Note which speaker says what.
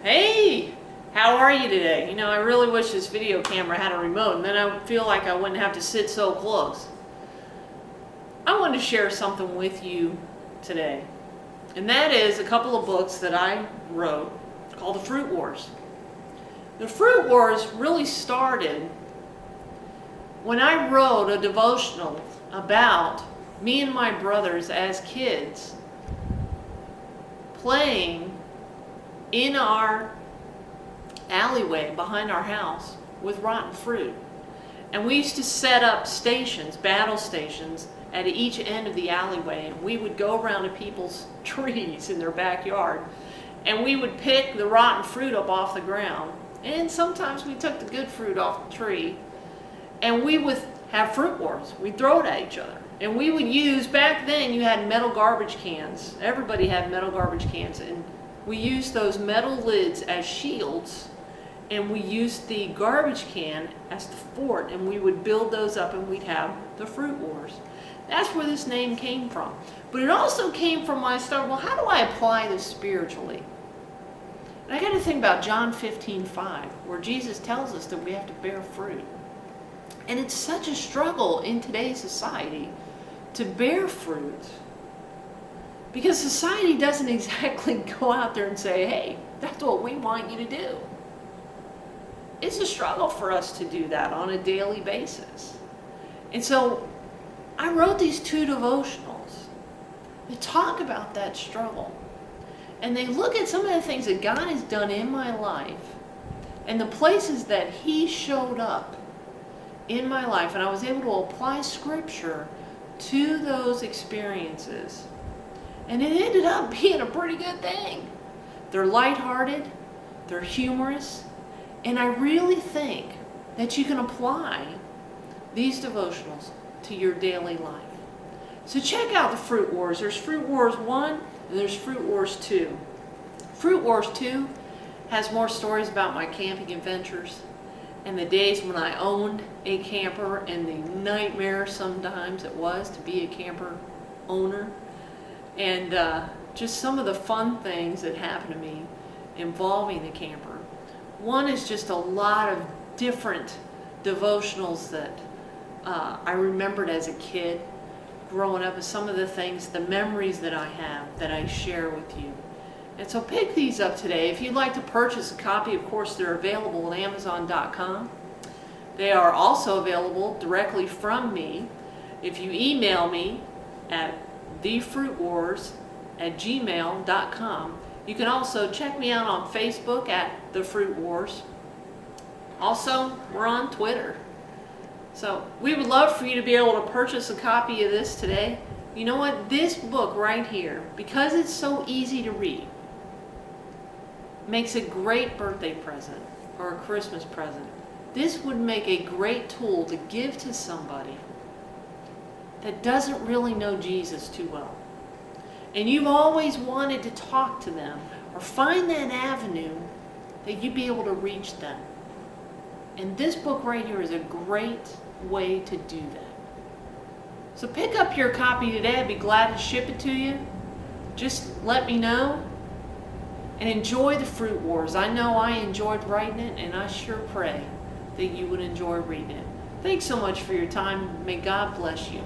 Speaker 1: Hey, how are you today? You know, I really wish this video camera had a remote, and then I feel like I wouldn't have to sit so close. I wanted to share something with you today, and that is a couple of books that I wrote called The Fruit Wars. The Fruit Wars really started when I wrote a devotional about me and my brothers as kids playing in our alleyway behind our house with rotten fruit. And we used to set up stations, battle stations, at each end of the alleyway, and we would go around to people's trees in their backyard, and we would pick the rotten fruit up off the ground, and sometimes we took the good fruit off the tree, and we would have fruit wars. We'd throw it at each other. And we would use, back then you had metal garbage cans. Everybody had metal garbage cans, and we used those metal lids as shields, and we used the garbage can as the fort, and we would build those up, and we'd have the fruit wars. That's where this name came from. But it also came from when I started, well, how do I apply this spiritually? And I got to think about John 15:5, where Jesus tells us that we have to bear fruit. And it's such a struggle in today's society to bear fruit, because society doesn't exactly go out there and say, hey, that's what we want you to do. It's a struggle for us to do that on a daily basis. And so I wrote these two devotionals that talk about that struggle. And they look at some of the things that God has done in my life and the places that He showed up in my life. And I was able to apply Scripture to those experiences. And it ended up being a pretty good thing. They're lighthearted, they're humorous, and I really think that you can apply these devotionals to your daily life. So check out the Fruit Wars. There's Fruit Wars 1 and there's Fruit Wars 2. Fruit Wars 2 has more stories about my camping adventures and the days when I owned a camper and the nightmare sometimes it was to be a camper owner. And just some of the fun things that happened to me involving the camper. One is just a lot of different devotionals that I remembered as a kid growing up, and some of the things, the memories that I have that I share with you. And so pick these up today. If you'd like to purchase a copy, of course, they're available at Amazon.com. They are also available directly from me. If you email me at thefruitwars@gmail.com. You can also check me out on Facebook at The Fruit Wars. Also, we're on Twitter. So we would love for you to be able to purchase a copy of this today. You know what? This book right here, because it's so easy to read, makes a great birthday present or a Christmas present. This would make a great tool to give to somebody that doesn't really know Jesus too well. And you've always wanted to talk to them or find that avenue that you'd be able to reach them. And this book right here is a great way to do that. So pick up your copy today. I'd be glad to ship it to you. Just let me know. And enjoy the Fruit Wars. I know I enjoyed writing it, and I sure pray that you would enjoy reading it. Thanks so much for your time. May God bless you.